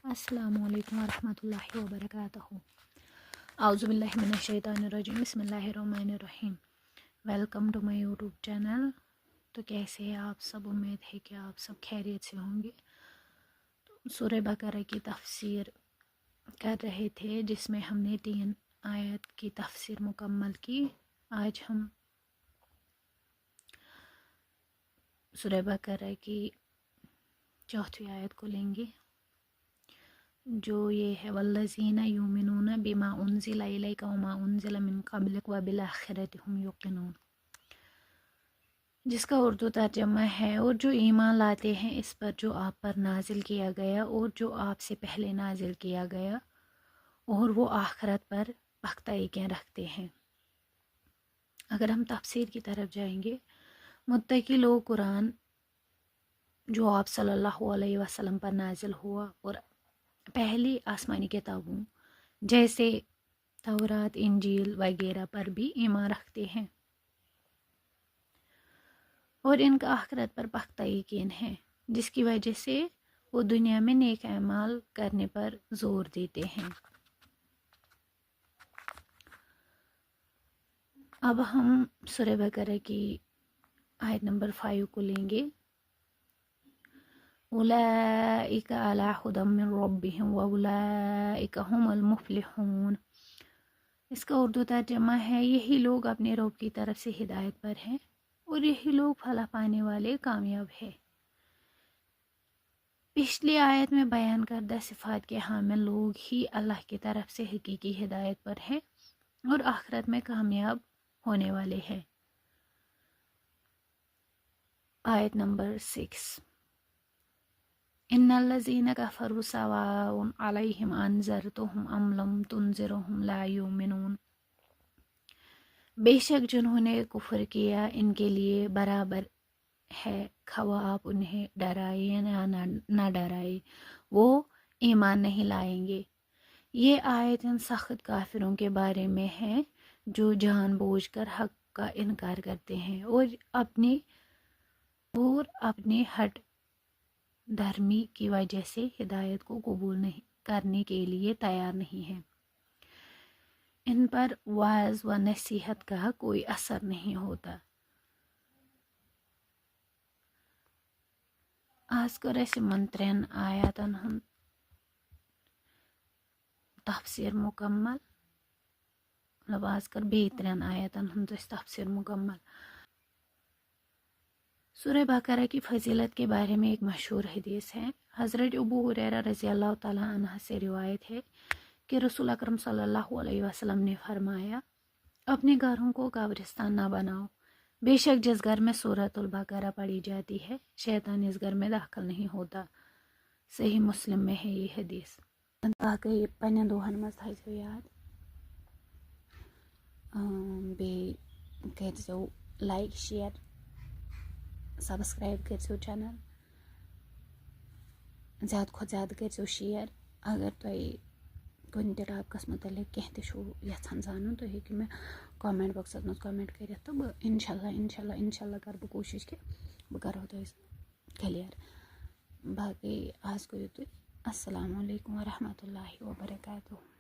अस्सलामु अलैकुम वरहमतुल्लाहि वबरकातुहू। औज़ु बिल्लाहि मिनश शैतानिर रजीम, बिस्मिल्लाहिर रहमानिर रहीम। Welcome to my YouTube channel. तो कैसे हैं आप सब? उम्मीद है कि आप सब खैरियत से होंगे। तो सूरह बकरा की तफसीर कर रहे थे, जिसमें हमने 3 आयत की तफसीर मुकम्मल की। आज हम सूरह बकरा की 4थी आयत को लेंगे, जो ये है वल्लज़ीना युमिनूना बिमा उन्ज़िला इलैका वमा उन्ज़िला मिन क़ब्लिक व बिल आखिरति हुम युक़िनून, जिसका उर्दू तर्जमा है और जो ईमान लाते हैं इस पर जो आप पर नाजिल किया गया और जो आपसे पहले नाजिल किया गया, और वो आखिरत पर पख्ता यकीन रखते हैं। अगर हम तफसीर की तरफ जाएंगे, मुत्तकी लोग कुरान जो आप सल्लल्लाहु अलैहि वसल्लम पर नाजिल हुआ और पहली आसमानी किताबों जैसे तौरात, इंजील वगैरह पर भी ईमान रखते हैं और इनका आखिरत पर पख्ता यकीन है, जिसकी वजह से वो दुनिया में नेक अमाल करने पर जोर देते हैं। अब हम सूरह बकरा की आयत नंबर 5 को लेंगे। उलाइका अला हुदम मिन रब्बिहिम व उलाइका हुमुल मुफ्लिहून। इसका उर्दू तर्जमा है, यही लोग अपने रब की तरफ से हिदायत पर हैं और यही लोग फलाह पाने वाले कामयाब हैं। पिछली आयत में बयान करदा सिफात के हामिल लोग ही अल्लाह की तरफ से हकीकी हिदायत पर हैं और आखिरत में कामयाब होने वाले हैं। आयत नंबर 6, इन्नल्लज़ीना कफ़रू सवाउन अलैहिम अन्ज़रतहुम अम लम तुनज़िरहुम ला युमिनून। बेशक जिन्होंने कुफ्र किया इनके लिए बराबर है, खवा आप उन्हें डराए या ना डराए, वो ईमान नहीं लाएंगे। ये आयत इन सख्त काफिरों के बारे में है जो जानबूझकर हक का इनकार करते हैं और अपने हट धर्मी की वजह से हिदायत को कबूल नहीं करने के लिए तैयार नहीं है। इन पर वाज व नसीहत का कोई असर नहीं होता। आज कर मंत्रन आयातन हम तफसीर मुकम्मल, मतलब आज कर बेहतरीन आयतन हम तफसीर मुकम्मल। सूरह बकरा की फजीलत के बारे में एक मशहूर हदीस है। हज़रत अबू हुरैरा रज़ी अल्लाह तआला अन्हु से रिवायत है कि रसूल अकरम सल्लल्लाहु अलैहि वसल्लम ने फरमाया, अपने घरों को कब्रिस्तान ना बनाओ। बेशक जिस घर में सूरतुल बकरा पढ़ी जाती है, शैतान इस घर में दाखिल नहीं होता। सही मुस्लिम में है ये हदीस। बाकी पन्ने दोहन मज थो याद, बे लाइक शेयर सब्सक्राइब करो चैनल, ज़्यादा खो ज़्यादा करो शेयर। अगर कुन टॉपिकस मुतल्लिक कह यछान जानून तो हेकि मैं कमेंट बॉक्सस मज कमेंट कर, तो बह इंशाल्लाह कर बह कोशिश कि बह करो तो क्लियर। बाकी आज को युत। अस्सलामु अलैकुम वरहमतुल्लाहि वबरकातुहू।